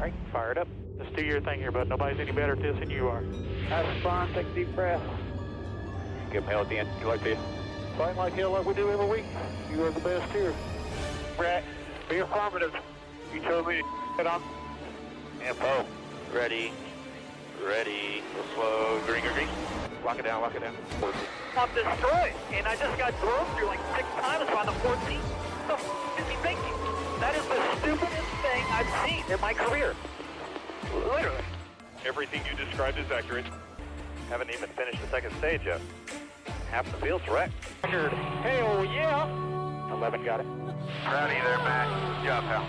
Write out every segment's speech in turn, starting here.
right, fired up. Let's do your thing here, bud. Nobody's any better at this than you are. Have fun, take a deep breath. Give them hell at the end. You like this? Fight like hell like we do every week. You are the best here. Brett, be affirmative. You told me to get on. Info. Ready. Ready. Slow. Green, green, green. Lock it down, lock it down. I'm destroyed, and I just got drove through like 6 times on the 14th. What the f*** is he thinking? That is the stupidest thing I've seen in my career. Literally. Everything you described is accurate. Haven't even finished the second stage yet. Half the field's wrecked. Record. Hell yeah. 11 got it. Rowdy there, Matt. Good job, pal.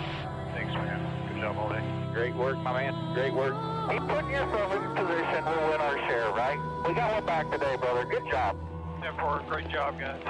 Thanks, man. Good job all day. Great work, my man. Great work. Keep putting yourself in position. We'll win our share, right? We got one back today, brother. Good job. 10-4. Great job, guys.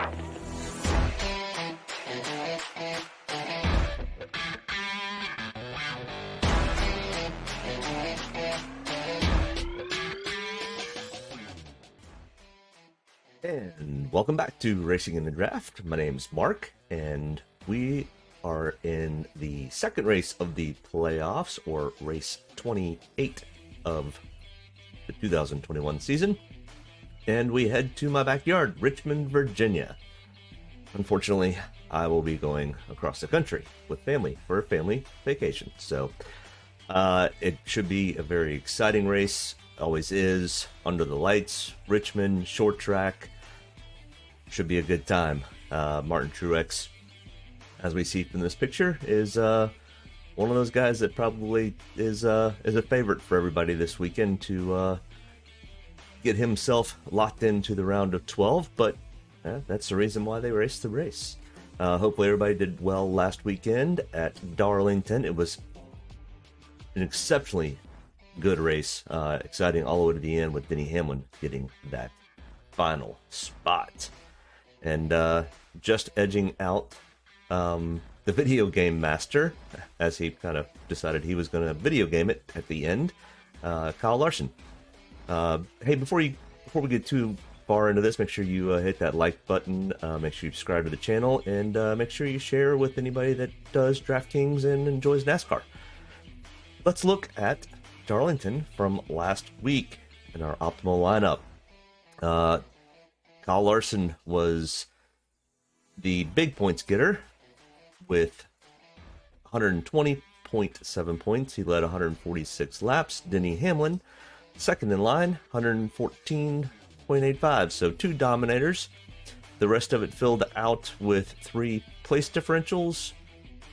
And welcome back to Racing in the Draft. My name's Mark, and we are in the second race of the playoffs, or race 28 of the 2021 season. And we head to my backyard, Richmond, Virginia. Unfortunately, I will be going across the country with family for a family vacation. So it should be a very exciting race. Always is. Under the lights, Richmond, short track. Should be a good time. Martin Truex, as we see from this picture, is one of those guys that probably is a favorite for everybody this weekend to get himself locked into the round of 12. But that's the reason why they raced the race. Hopefully everybody did well last weekend at Darlington. It was an exceptionally good race, exciting all the way to the end with Denny Hamlin getting that final spot. And just edging out the video game master, as he kind of decided he was going to video game it at the end, Kyle Larson. Hey, before we get too far into this, make sure you hit that like button, make sure you subscribe to the channel, and make sure you share with anybody that does DraftKings and enjoys NASCAR. Let's look at Darlington from last week in our optimal lineup. Kyle Larson was the big points getter with 120.7 points. He led 146 laps. Denny Hamlin, second in line, 114.85. So 2 Dominators. The rest of it filled out with 3 place differentials.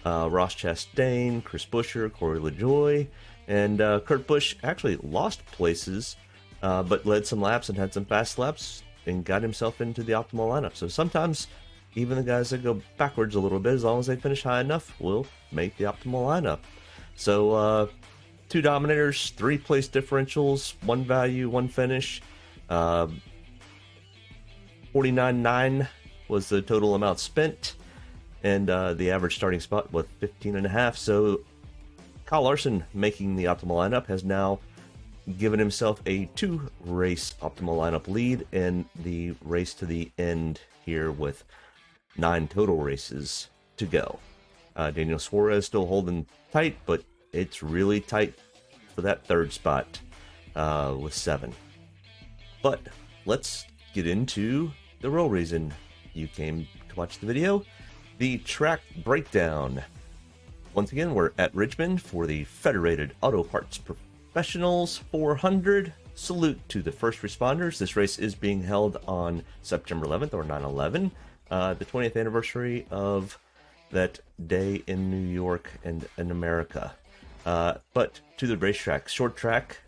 Ross Chastain, Chris Buescher, Cory Lejoy, and Kurt Busch actually lost places, but led some laps and had some fast laps and got himself into the optimal lineup. So sometimes even the guys that go backwards a little bit, as long as they finish high enough, will make the optimal lineup. So 2 Dominators, 3 place differentials, 1 value, 1 finish. 49.9 was the total amount spent, and the average starting spot was 15.5. So Kyle Larson, making the optimal lineup, has now given himself a 2-race optimal lineup lead in the race to the end here with 9 total races to go. Daniel Suarez still holding tight, but it's really tight for that 3rd spot with 7. But let's get into the real reason you came to watch the video, the track breakdown. Once again, we're at Richmond for the Federated Auto Parts Professionals 400. Salute to the first responders. This race is being held on September 11th, or 9/11, the 20th anniversary of that day in New York and in America. But to the racetrack, short track,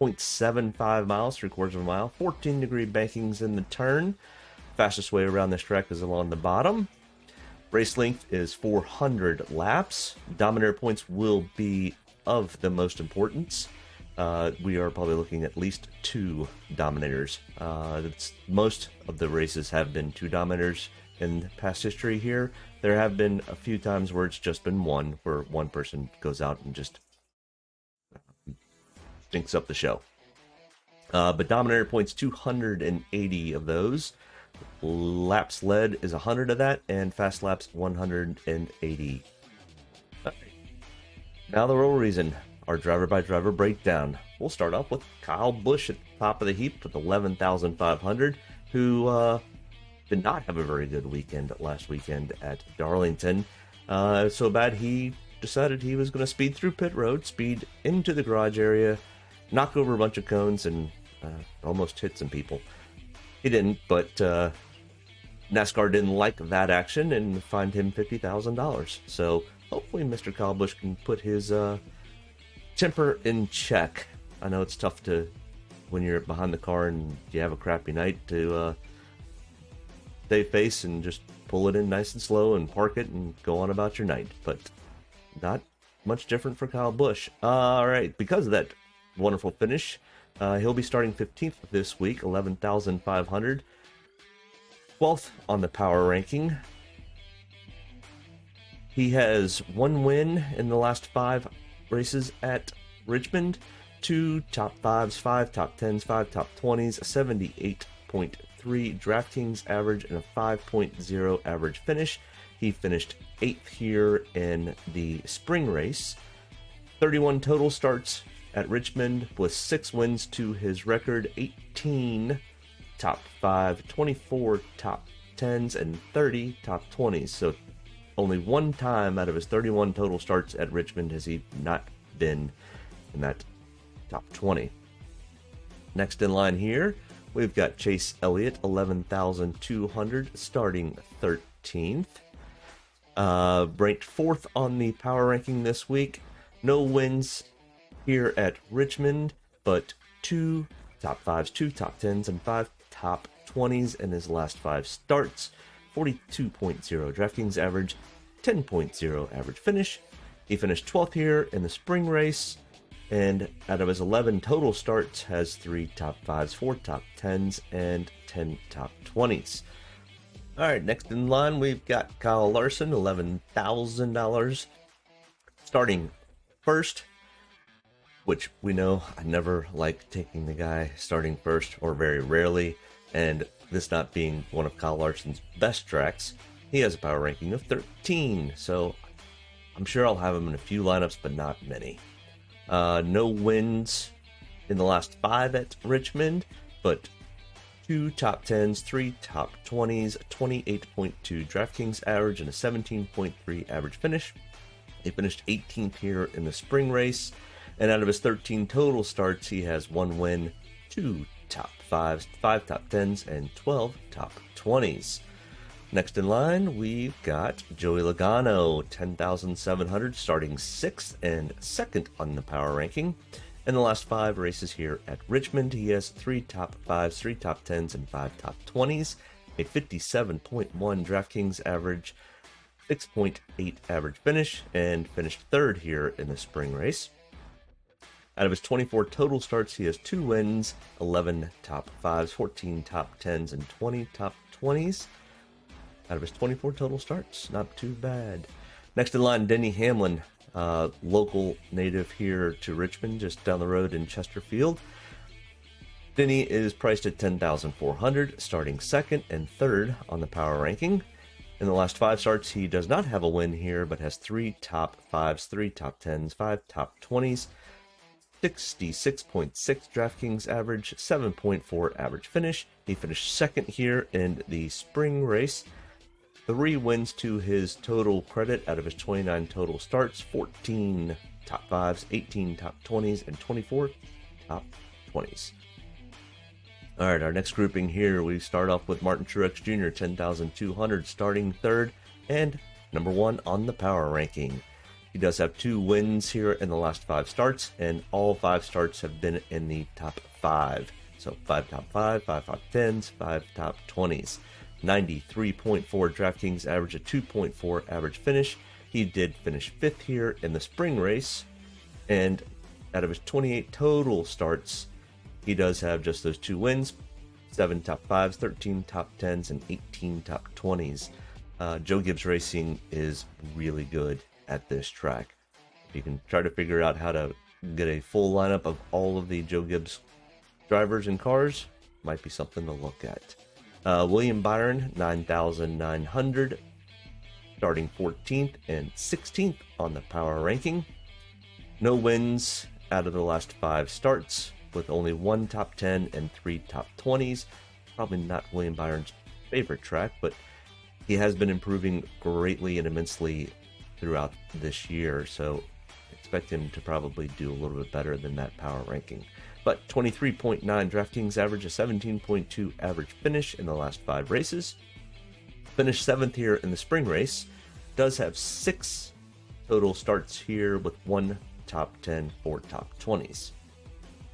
0.75 miles, 3/4 of a mile, 14-degree bankings in the turn. Fastest way around this track is along the bottom. Race length is 400 laps. Dominator points will be of the most importance. We are probably looking at least 2 Dominators. Most of the races have been 2 Dominators in past history here. There have been a few times where it's just been 1, where one person goes out and just stinks up the show. But Dominator points, 280 of those. Laps led is 100 of that, and fast laps 180. Now the real reason our driver-by-driver breakdown. We'll start off with Kyle Busch at the top of the heap with 11,500, who did not have a very good weekend last weekend at Darlington. So bad he decided he was going to speed through pit road, speed into the garage area, knock over a bunch of cones, and almost hit some people. He didn't, but NASCAR didn't like that action and fined him $50,000. So hopefully Mr. Kyle Busch can put his temper in check. I know it's tough to, when you're behind the car and you have a crappy night, to save face and just pull it in nice and slow and park it and go on about your night. But not much different for Kyle Busch. All right, because of that wonderful finish, he'll be starting 15th this week, 11,500. 12th on the power ranking. He has one win in the last 5 races at Richmond, 2 top 5s, 5 top 10s, 5 top 20s, a 78.3 DraftKings average, and a 5.0 average finish. He finished 8th here in the spring race. 31 total starts at Richmond with 6 wins to his record, 18 top 5, 24 top 10s, and 30 top 20s. So only one time out of his 31 total starts at Richmond has he not been in that top 20. Next in line here, we've got Chase Elliott, 11,200, starting 13th. Ranked 4th on the power ranking this week. No wins here at Richmond, but 2 top 5s, 2 top 10s, and 5 top 20s in his last 5 starts. 42.0 DraftKings average, 10.0 average finish. He finished 12th here in the spring race, and out of his 11 total starts has 3 top 5s, 4 top 10s, and 10 top 20s. All right, next in line, we've got Kyle Larson, $11,000, starting first, which we know I never like taking the guy starting first, or very rarely, and this not being one of Kyle Larson's best tracks, he has a power ranking of 13, so I'm sure I'll have him in a few lineups, but not many. No wins in the last 5 at Richmond, but 2 top 10s, 3 top 20s, 28.2 DraftKings average, and a 17.3 average finish. He finished 18th here in the spring race, and out of his 13 total starts, he has 1 win, 2 top 5s, 5 top 10s, and 12 top 20s. Next in line, we've got Joey Logano, 10,700, starting 6th and 2nd on the power ranking. In the last 5 races here at Richmond, he has 3 top 5s, 3 top 10s, and 5 top 20s, a 57.1 DraftKings average, 6.8 average finish, and finished 3rd here in the spring race. Out of his 24 total starts, he has 2 wins, 11 top 5s, 14 top 10s, and 20 top 20s. Out of his 24 total starts, not too bad. Next in line, Denny Hamlin, local native here to Richmond, just down the road in Chesterfield. Denny is priced at $10,400, starting 2nd and 3rd on the power ranking. In the last 5 starts, he does not have a win here, but has 3 top 5s, 3 top 10s, 5 top 20s, 66.6 DraftKings average, 7.4 average finish. He finished 2nd here in the spring race. 3 wins to his total credit out of his 29 total starts, 14 top 5s, 18 top 20s, and 24 top 20s. All right, our next grouping here, we start off with Martin Truex Jr., 10,200, starting 3rd and number 1 on the power ranking. He does have 2 wins here in the last 5 starts, and all 5 starts have been in the top 5. So 5 top 5, 5 top 10s, 5 top 20s. 93.4 DraftKings average, a 2.4 average finish. He did finish 5th here in the spring race, and out of his 28 total starts, he does have just those 2 wins, 7 top 5s, 13 top 10s, and 18 top 20s. Joe Gibbs Racing is really good at this track. If you can try to figure out how to get a full lineup of all of the Joe Gibbs drivers and cars, might be something to look at. William Byron, 9,900, starting 14th and 16th on the power ranking. No wins out of the last 5 starts, with only 1 top 10 and 3 top 20s. Probably not William Byron's favorite track, but he has been improving greatly and immensely throughout this year, so expect him to probably do a little bit better than that power ranking. But 23.9 DraftKings average, a 17.2 average finish in the last 5 races. Finished 7th here in the spring race. Does have 6 total starts here with 1 top 10, 4 top 20s.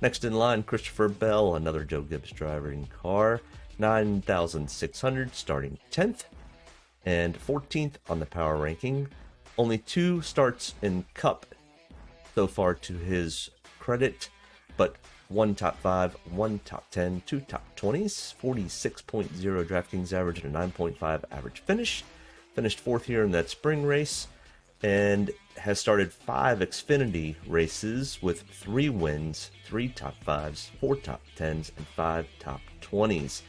Next in line, Christopher Bell, another Joe Gibbs driving car, 9,600, starting 10th and 14th on the power ranking. Only 2 starts in Cup so far to his credit, but 1 top 5, 1 top 10, 2 top 20s, 46.0 DraftKings average, and a 9.5 average finish. Finished 4th here in that spring race, and has started 5 Xfinity races with 3 wins, 3 top 5s, 4 top 10s, and 5 top 20s.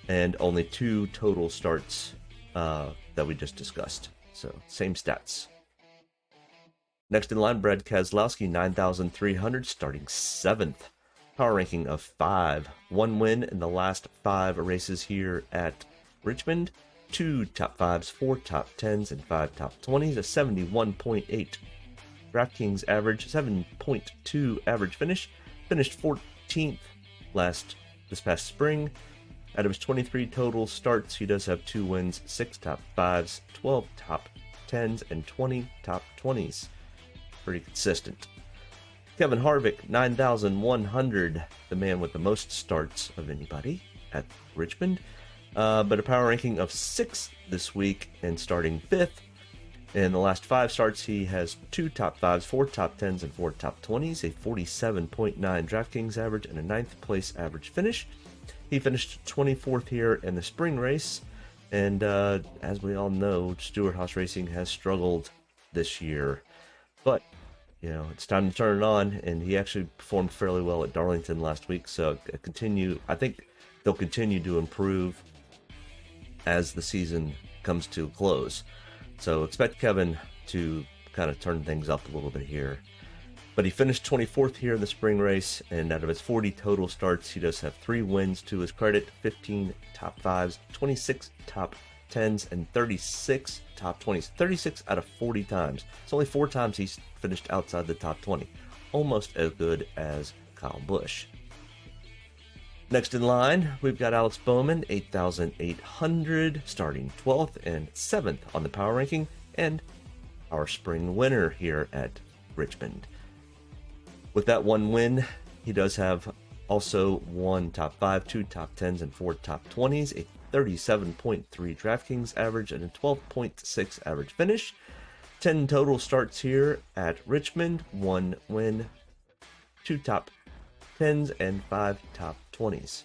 And only 2 total starts that we just discussed. So, same stats. Next in line, Brad Keselowski, 9,300, starting 7th. Power ranking of 5. 1 win in the last 5 races here at Richmond. 2 top 5s, 4 top 10s, and 5 top 20s. A 71.8 DraftKings average, 7.2 average finish. Finished 14th this past spring. Out of his 23 total starts, he does have 2 wins, 6 top 5s, 12 top 10s, and 20 top 20s. Pretty consistent. Kevin Harvick, 9,100, the man with the most starts of anybody at Richmond. But a power ranking of 6 this week and starting 5th. In the last 5 starts, he has 2 top 5s, 4 top 10s, and 4 top 20s, a 47.9 DraftKings average, and a 9th place average finish. He finished 24th here in the spring race, and as we all know, Stewart-Haas Racing has struggled this year. But, you know, it's time to turn it on, and he actually performed fairly well at Darlington last week, so I think they'll continue to improve as the season comes to a close. So expect Kevin to kind of turn things up a little bit here. But he finished 24th here in the spring race, and out of his 40 total starts, he does have 3 wins to his credit, 15 top 5s, 26 top 10s, and 36 top 20s. 36 out of 40 times. It's only 4 times he's finished outside the top 20. Almost as good as Kyle Busch. Next in line, we've got Alex Bowman, 8,800, starting 12th and 7th on the power ranking, and our spring winner here at Richmond. With that 1 win, he does have also 1 top 5, 2 top 10s, and 4 top 20s, a 37.3 DraftKings average, and a 12.6 average finish. 10 total starts here at Richmond, 1 win, 2 top 10s, and 5 top 20s.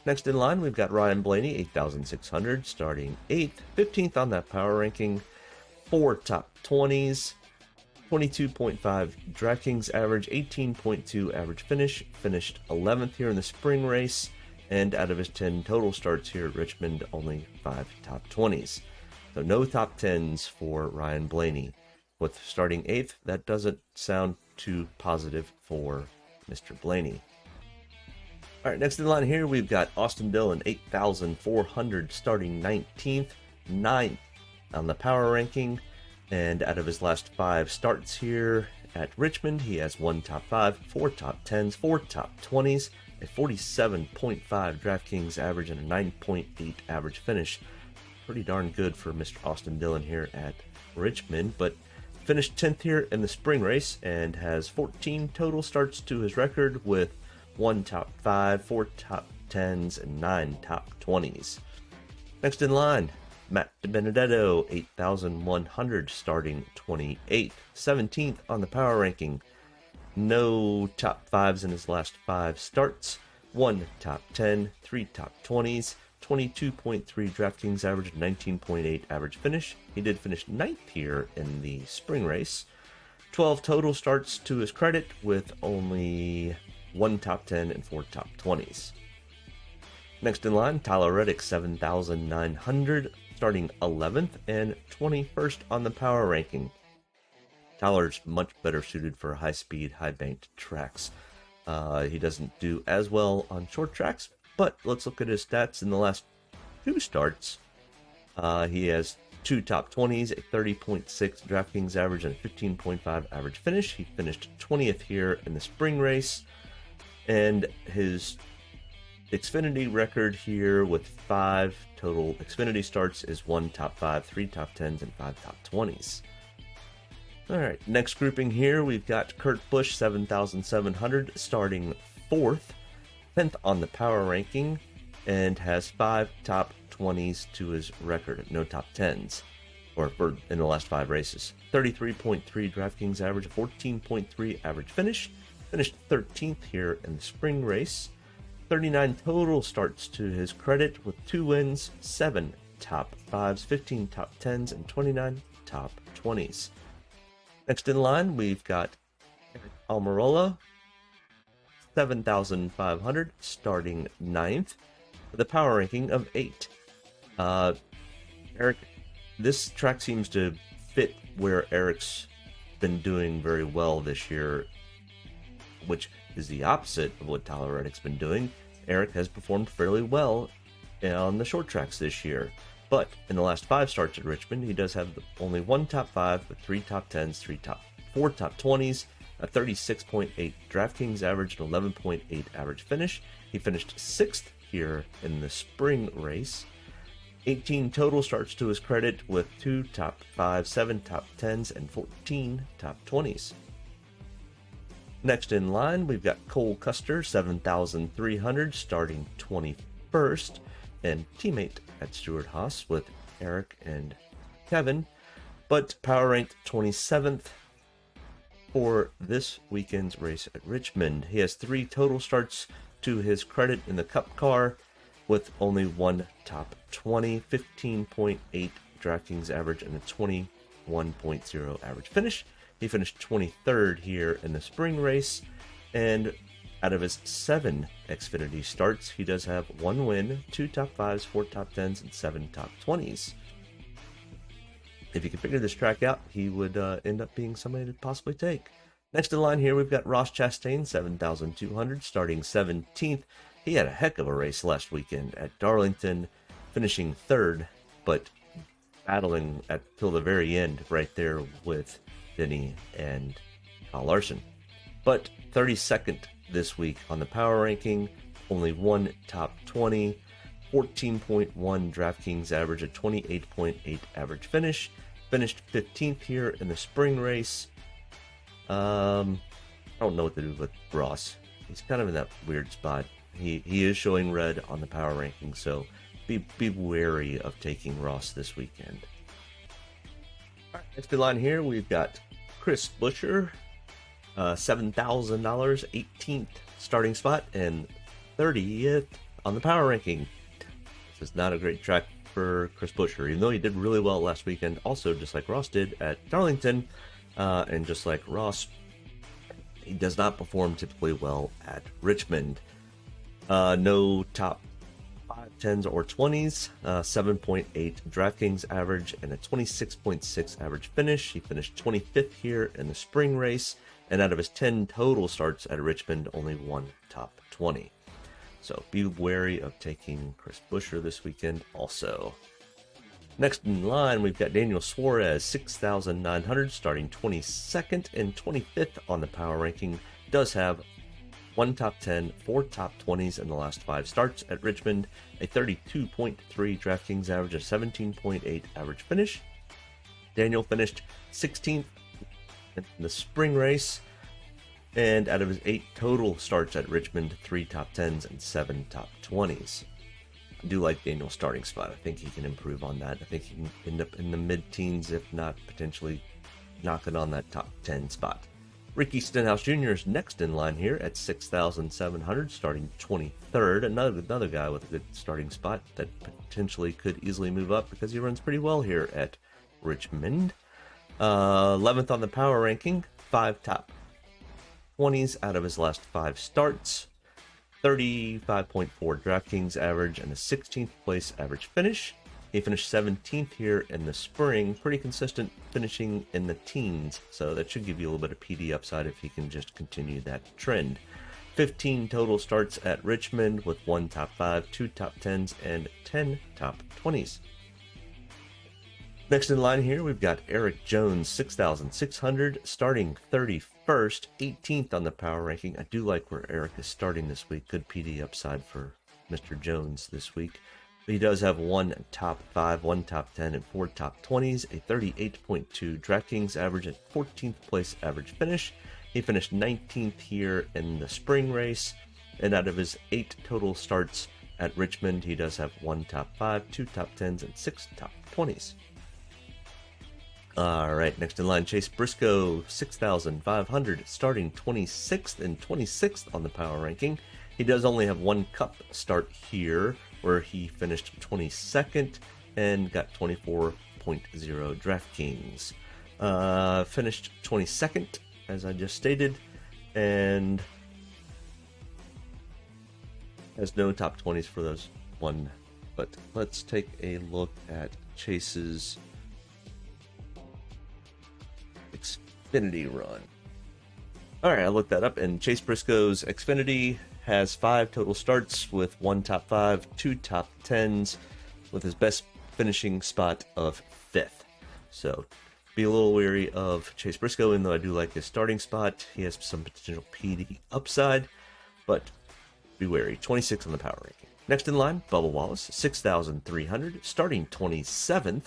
Next in line, we've got Ryan Blaney, 8,600, starting 8th, 15th on that power ranking, 4 top 20s, 22.5 DraftKings average, 18.2 average finish, finished 11th here in the spring race, and out of his 10 total starts here at Richmond, only 5 top 20s. So no top 10s for Ryan Blaney. With starting 8th, that doesn't sound too positive for Mr. Blaney. All right, next in line here, we've got Austin Dillon, 8,400, starting 19th, 9th on the power ranking. And out of his last 5 starts here at Richmond, he has 1 top 5, 4 top 10s, 4 top 20s, a 47.5 DraftKings average, and a 9.8 average finish. Pretty darn good for Mr. Austin Dillon here at Richmond, but finished 10th here in the spring race and has 14 total starts to his record with 1 top 5, 4 top 10s, and 9 top 20s. Next in line, Matt Benedetto, 8,100, starting 28th, 17th on the power ranking. No top 5s in his last 5 starts, 1 top 10, 3 top 20s, 22.3 DraftKings average, 19.8 average finish. He did finish 9th here in the spring race. 12 total starts to his credit with only 1 top 10 and 4 top 20s. Next in line, Tyler Reddick, 7,900, starting 11th and 21st on the power ranking. Tyler's much better suited for high-speed, high-banked tracks. He doesn't do as well on short tracks, but let's look at his stats in the last 2 starts. He has 2 top 20s, a 30.6 DraftKings average, and a 15.5 average finish. He finished 20th here in the spring race, and his Xfinity record here with 5 total Xfinity starts is 1 top 5, 3 top 10s, and 5 top 20s. All right, next grouping here, we've got Kurt Busch, 7,700, starting 4th, 10th on the power ranking, and has 5 top 20s to his record, no top 10s, in the last 5 races. 33.3 DraftKings average, 14.3 average finish, finished 13th here in the spring race. 39 total starts to his credit with 2 wins, 7 top 5s, 15 top 10s, and 29 top 20s. Next in line, we've got Almirola, 7,500, starting 9th, with a power ranking of 8. Eric, this track seems to fit where Eric's been doing very well this year, which is the opposite of what Tyler Reddick's been doing. Eric has performed fairly well on the short tracks this year, but in the last 5 starts at Richmond, he does have only 1 top 5, with 3 top 10s, 4 top 20s, a 36.8 DraftKings average, and 11.8 average finish. He finished 6th here in the spring race. 18 total starts to his credit with 2 top 5, 7 top 10s, and 14 top 20s. Next in line, we've got Cole Custer, 7,300, starting 21st, and teammate at Stewart-Haas with Eric and Kevin, but power ranked 27th for this weekend's race at Richmond. He has 3 total starts to his credit in the Cup car, with only 1 top 20, 15.8 DraftKings average, and a 21.0 average finish. He finished 23rd here in the spring race, and out of his 7 Xfinity starts, he does have 1 win, 2 top 5s, 4 top 10s, and 7 top 20s. If you can figure this track out, he would end up being somebody to possibly take. Next in line here, we've got Ross Chastain, 7,200, starting 17th. He had a heck of a race last weekend at Darlington, finishing 3rd, but battling till the very end right there with Denny and Larson. But 32nd this week on the power ranking, only 1 top 20, 14.1 DraftKings average, a 28.8 average finish, finished 15th here in the spring race. I don't know what to do with Ross. He's kind of in that weird spot. He is showing red on the power ranking, so be wary of taking Ross this weekend. All right, next in line here, we've got Chris Buescher, $7,000, 18th starting spot, and 30th on the power ranking. This is not a great track for Chris Buescher, even though he did really well last weekend, also just like Ross did at Darlington, and just like Ross, he does not perform typically well at Richmond. No top 5, 10s, or 20s, 7.8 DraftKings average, and a 26.6 average finish. He finished 25th here in the spring race, and out of his 10 total starts at Richmond, only 1 top 20. So be wary of taking Chris Buescher this weekend also. Next in line, we've got Daniel Suarez, 6,900, starting 22nd and 25th on the power ranking. Does have 1 top 10, 4 top 20s in the last 5 starts at Richmond, a 32.3 DraftKings average, a 17.8 average finish. Daniel finished 16th in the spring race, and out of his 8 total starts at Richmond, 3 top 10s and 7 top 20s. I do like Daniel's starting spot. I think he can improve on that. I think he can end up in the mid-teens, if not potentially knocking on that top 10 spot. Ricky Stenhouse Jr. is next in line here at 6,700, starting 23rd. Another guy with a good starting spot that potentially could easily move up because he runs pretty well here at Richmond. 11th on the power ranking, 5 top 20s out of his last 5 starts. 35.4 DraftKings average and a 16th place average finish. He finished 17th here in the spring, pretty consistent finishing in the teens, so that should give you a little bit of PD upside if he can just continue that trend. 15 total starts at Richmond with 1 top 5, 2 top 10s, and 10 top 20s. Next in line here, we've got Eric Jones, 6,600, starting 31st, 18th on the power ranking. I do like where Eric is starting this week. Good PD upside for Mr. Jones this week. He does have 1 top 5, 1 top 10, and 4 top 20s, a 38.2 DraftKings average, and 14th place average finish. He finished 19th here in the spring race, and out of his 8 total starts at Richmond, he does have 1 top 5, 2 top 10s, and 6 top 20s. All right, next in line, Chase Briscoe, 6,500, starting 26th and 26th on the power ranking. He does only have 1 cup start here, where he finished 22nd and got 24.0 DraftKings. Finished 22nd, as I just stated, and has no top 20s for those one. But let's take a look at Chase's Xfinity run. All right, I looked that up, and Chase Briscoe's Xfinity has 5 total starts with 1 top 5, 2 top 10s, with his best finishing spot of 5th. So be a little wary of Chase Briscoe, even though I do like his starting spot. He has some potential PD upside, but be wary. 26 on the power ranking. Next in line, Bubba Wallace, 6,300, starting 27th,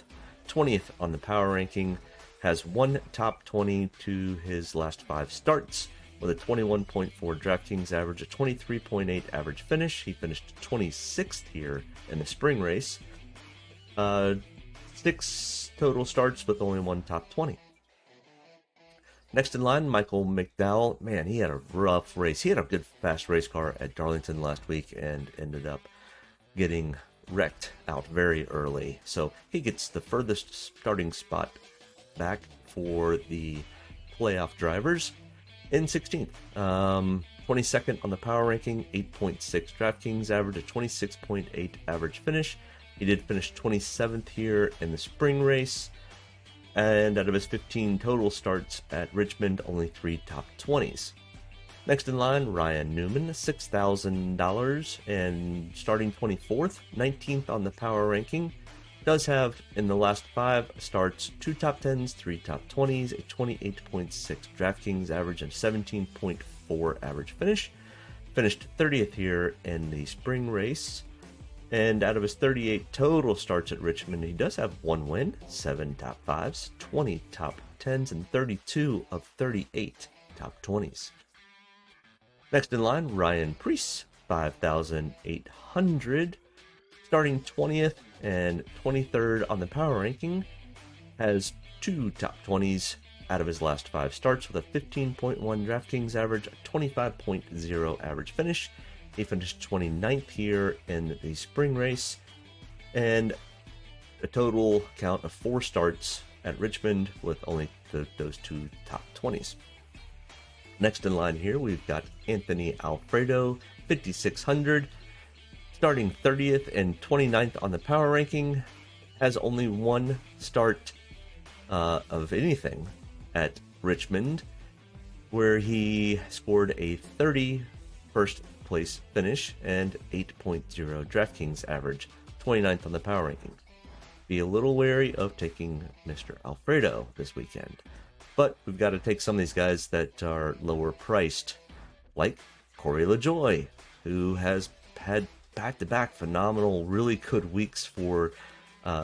20th on the power ranking. Has 1 top 20 to his last 5 starts, with a 21.4 DraftKings average, a 23.8 average finish. He finished 26th here in the spring race. 6 total starts with only 1 top 20. Next in line, Michael McDowell. Man, he had a rough race. He had a good fast race car at Darlington last week and ended up getting wrecked out very early. So he gets the furthest starting spot back for the playoff drivers in 16th. 22nd on the power ranking, 8.6 DraftKings average, a 26.8 average finish. He did finish 27th here in the spring race, and out of his 15 total starts at Richmond, only 3 top 20s. Next in line, Ryan Newman, $6,000 and starting 24th, 19th on the power ranking. Does have, in the last 5 starts, 2 top 10s, 3 top 20s, a 28.6 DraftKings average, and 17.4 average finish. Finished 30th here in the spring race. And out of his 38 total starts at Richmond, he does have 1 win, 7 top 5s, 20 top 10s, and 32 of 38 top 20s. Next in line, Ryan Preece, 5,800. Starting 20th and 23rd on the power ranking, has 2 top 20s out of his last 5 starts, with a 15.1 DraftKings average, a 25.0 average finish. He finished 29th here in the spring race, and a total count of 4 starts at Richmond with only those 2 top 20s. Next in line here, we've got Anthony Alfredo, 5,600. Starting 30th and 29th on the power ranking, has only 1 start of anything at Richmond, where he scored a 31st place finish and 8.0 DraftKings average, 29th on the power ranking. Be a little wary of taking Mr. Alfredo this weekend, but we've got to take some of these guys that are lower priced, like Cory Lejoy, who has had back-to-back phenomenal, really good weeks for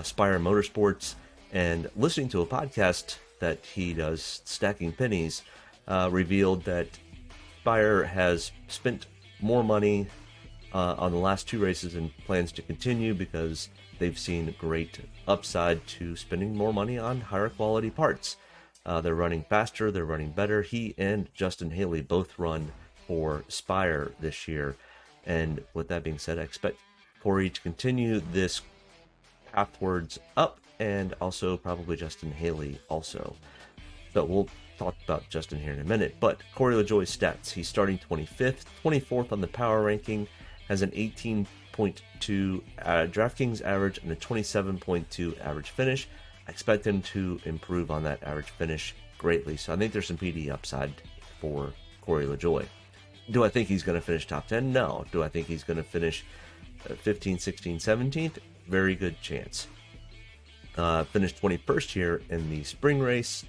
Spire Motorsports. And listening to a podcast that he does, Stacking Pennies, revealed that Spire has spent more money on the last 2 races and plans to continue because they've seen great upside to spending more money on higher quality parts. They're running faster, they're running better. He and Justin Haley both run for Spire this year. And with that being said, I expect Cory to continue this path towards up, and also probably Justin Haley also. So we'll talk about Justin here in a minute. But Cory Lejoy's stats: he's starting 25th, 24th on the power ranking, has an 28.2 DraftKings average and a 27.2 average finish. I expect him to improve on that average finish greatly. So I think there's some PD upside for Cory Lejoy. Do I think he's going to finish top 10? No. Do I think he's going to finish 15, 16, 17th? Very good chance. Finished 21st here in the spring race,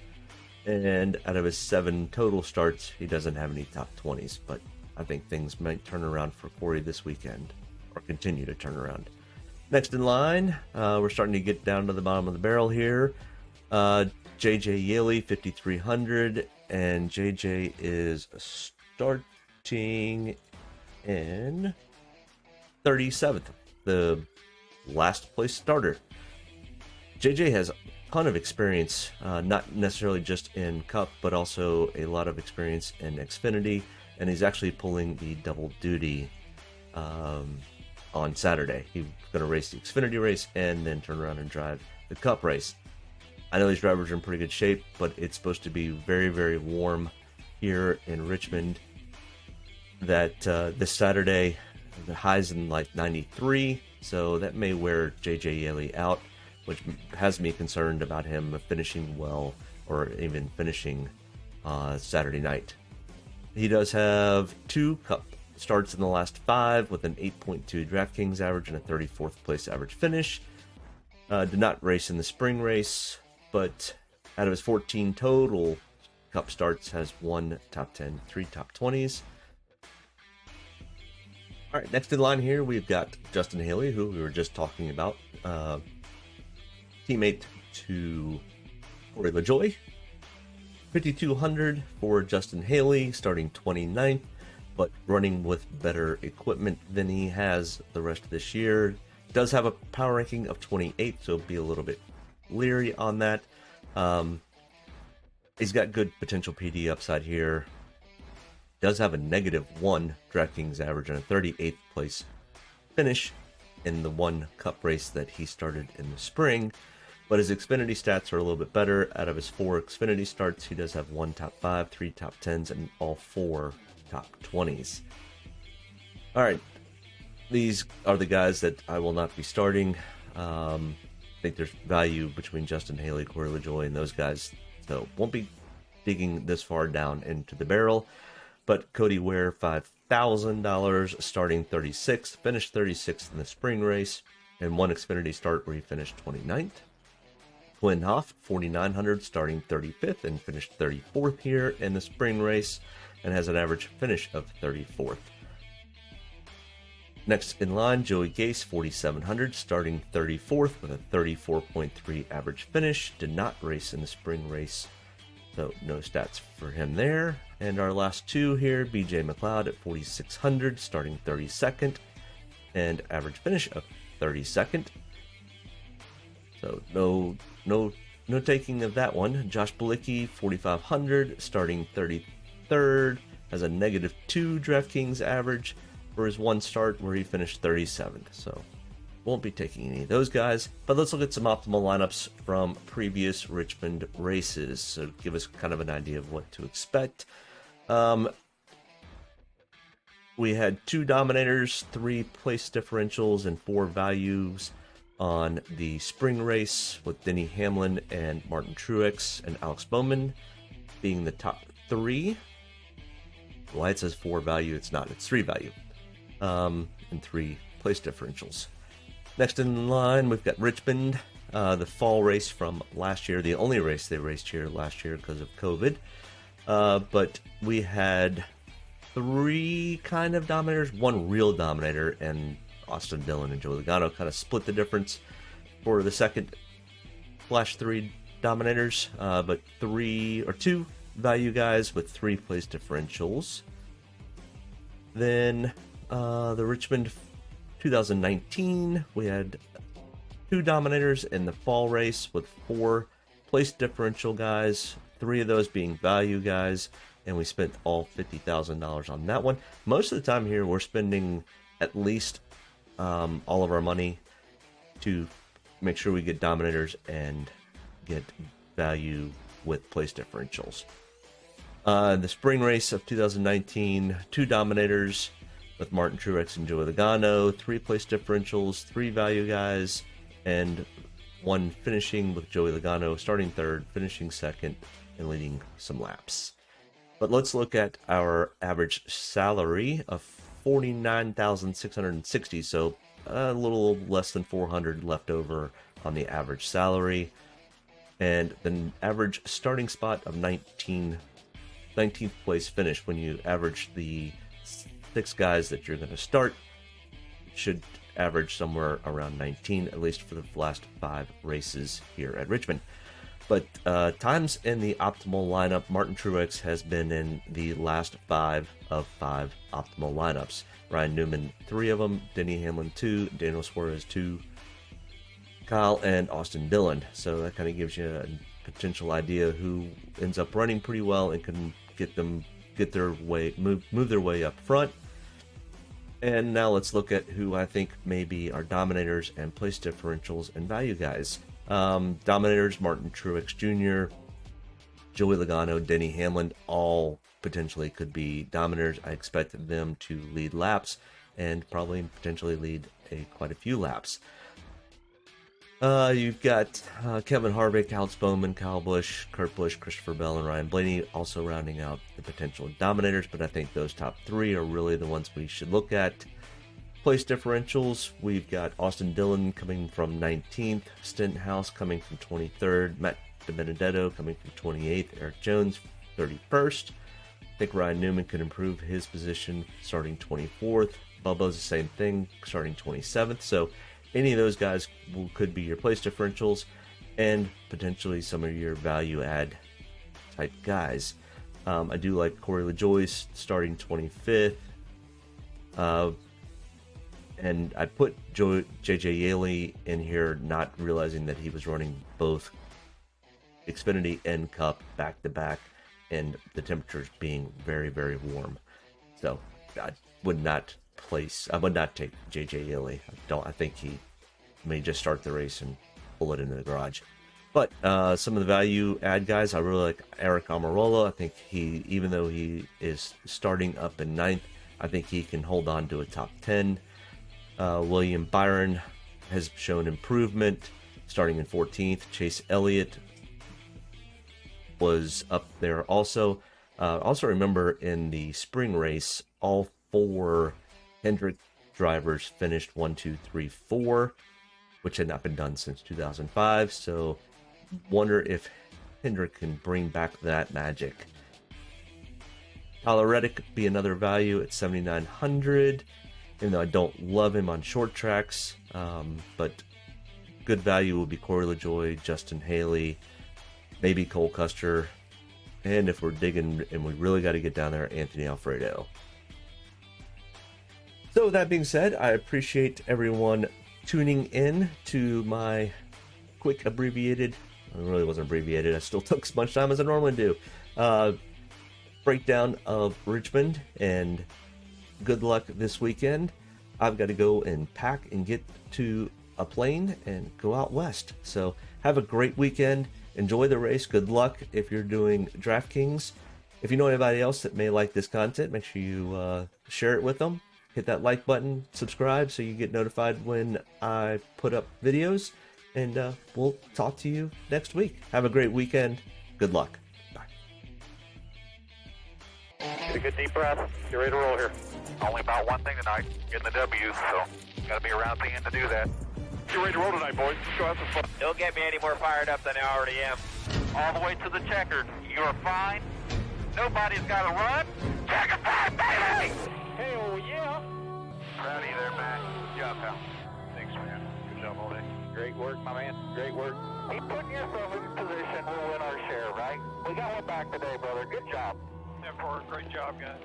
and out of his 7 total starts, he doesn't have any top 20s, but I think things might turn around for Cory this weekend, or continue to turn around. Next in line, we're starting to get down to the bottom of the barrel here. JJ Yaley, 5,300, and JJ is starting in 37th, the last place starter. JJ has a ton of experience, not necessarily just in Cup, but also a lot of experience in Xfinity, and he's actually pulling the double duty on Saturday. He's going to race the Xfinity race and then turn around and drive the Cup race. I know these drivers are in pretty good shape, but it's supposed to be very, very warm here in Richmond. That this Saturday, the highs in like 93, so that may wear JJ Yaley out, which has me concerned about him finishing well or even finishing Saturday night. He does have 2 Cup starts in the last 5 with an 8.2 DraftKings average and a 34th place average finish. Did not race in the spring race, but out of his 14 total Cup starts, has 1 top 10, 3 top 20s. All right, next in line here, we've got Justin Haley, who we were just talking about. Teammate to Cory Lejoy. 5,200 for Justin Haley, starting 29th, but running with better equipment than he has the rest of this year. Does have a power ranking of 28, so be a little bit leery on that. He's got good potential PD upside here. Does have a -1 DraftKings average and a 38th place finish in the 1 Cup race that he started in the spring. But his Xfinity stats are a little bit better. Out of his 4 Xfinity starts, he does have 1 top 5, 3 top 10s, and all 4 top 20s. All right, these are the guys that I will not be starting. I think there's value between Justin Haley, Cory Lejoy, and those guys, so won't be digging this far down into the barrel. But Cody Ware, $5,000, starting 36th, finished 36th in the spring race, and 1 Xfinity start where he finished 29th. Quinn Hoff, 4,900, starting 35th, and finished 34th here in the spring race, and has an average finish of 34th. Next in line, Joey Gase, 4,700, starting 34th with a 34.3 average finish. Did not race in the spring race, so no stats for him there. And our last 2 here, BJ McLeod at 4,600, starting 32nd, and average finish of 32nd. So no taking of that one. Josh Bilicki, 4,500, starting 33rd, has a -2 DraftKings average for his 1 start where he finished 37th. So won't be taking any of those guys. But let's look at some optimal lineups from previous Richmond races. So give us kind of an idea of what to expect. We had 2 Dominators, 3 place differentials, and 4 values on the spring race, with Denny Hamlin and Martin Truex and Alex Bowman being the top 3. Why it says 4 value, it's not, it's 3 value. And 3 place differentials. Next in line, we've got Richmond, the fall race from last year, the only race they raced here last year because of COVID. But we had 3 kind of Dominators, 1 real Dominator, and Austin Dillon and Joey Logano kind of split the difference for the second /3 Dominators, but 2 value guys with 3 place differentials. Then the Richmond 2019, we had 2 Dominators in the fall race with 4 place differential guys, 3 of those being value guys, and we spent all $50,000 on that one. Most of the time here, we're spending at least all of our money to make sure we get Dominators and get value with place differentials. The spring race of 2019, 2 Dominators, with Martin Truex and Joey Logano, 3 place differentials, 3 value guys, and 1 finishing with Joey Logano starting 3rd, finishing 2nd, and leading some laps. But let's look at our average salary of $49,660, so a little less than 400 left over on the average salary, and the average starting spot of 19th place finish. When you average the 6 guys that you're going to start, it should average somewhere around 19, at least for the last 5 races here at Richmond. But times in the optimal lineup, Martin Truex has been in the last 5 of 5 optimal lineups. Ryan Newman, 3 of them, Denny Hamlin, 2, Daniel Suarez, 2, Kyle and Austin Dillon. So that kind of gives you a potential idea who ends up running pretty well and can move their way up front. And now let's look at who I think may be our dominators and place differentials and value guys. Dominators, Martin Truex Jr., Joey Logano, Denny Hamlin, all potentially could be dominators. I expect them to lead laps and probably potentially lead quite a few laps. You've got Kevin Harvick, Alex Bowman, Kyle Busch, Kurt Busch, Christopher Bell, and Ryan Blaney also rounding out the potential dominators, but I think those top 3 are really the ones we should look at. Place differentials, we've got Austin Dillon coming from 19th, Stenhouse coming from 23rd, Matt Benedetto coming from 28th, Eric Jones 31st. I think Ryan Newman could improve his position starting 24th. Bubba's the same thing, starting 27th. So any of those guys could be your place differentials and potentially some of your value add type guys. I do like Cory Lejoy starting 25th. And I put JJ Yeley in here, not realizing that he was running both Xfinity and Cup back to back, and the temperatures being very, very warm. So I would not take JJ Yeley. I think he may just start the race and pull it into the garage. But some of the value add guys, I really like Eric Almirola. I think even though he is starting up in 9th, I think he can hold on to a top 10. William Byron has shown improvement, starting in 14th. Chase Elliott was up there also. Also remember in the spring race, all 4 Hendrick drivers finished 1, 2, 3, 4, which had not been done since 2005. So wonder if Hendrick can bring back that magic. Tyler Reddick could be another value at 7,900. Even though I don't love him on short tracks, but good value will be Cory Lejoy, Justin Haley, maybe Cole Custer, and if we're digging and we really got to get down there, Anthony Alfredo. So with that being said, I appreciate everyone tuning in to my quick abbreviated, it really wasn't abbreviated, I still took as much time as I normally do, breakdown of Richmond, and good luck this weekend. I've got to go and pack and get to a plane and go out west. So have a great weekend. Enjoy the race. Good luck if you're doing DraftKings. If you know anybody else that may like this content, make sure you share it with them. Hit that like button, subscribe so you get notified when I put up videos. And we'll talk to you next week. Have a great weekend. Good luck. Get a good deep breath. Get ready to roll here. Only about one thing tonight, getting the W's, so got to be around the end to do that. Get ready to roll tonight, boys. Let's go have some fun. Don't get me any more fired up than I already am. All the way to the checkered. You're fine. Nobody's got to run. Checker time, baby! Hell yeah! Proud of you there, Matt. Good job, pal. Thanks, man. Good job all day. Great work, my man. Great work. Keep putting yourself in position. We'll win our share, right? We got one back today, brother. Good job. Great job, guys.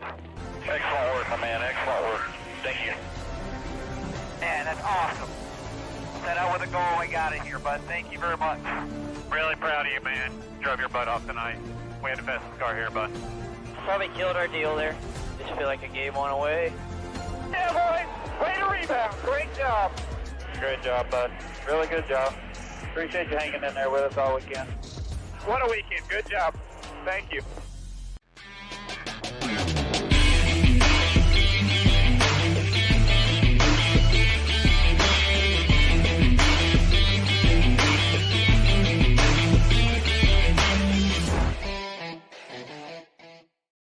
Excellent work, my man. Excellent work. Thank you. Man, that's awesome. Set out with a goal, I got it here, bud. Thank you very much. Really proud of you, man. Drove your butt off tonight. We had the fastest car here, bud. Probably killed our deal there. Just feel like I gave one away. Yeah, boys. Way to rebound. Great job. Great job, bud. Really good job. Appreciate you hanging in there with us all weekend. What a weekend. Good job. Thank you.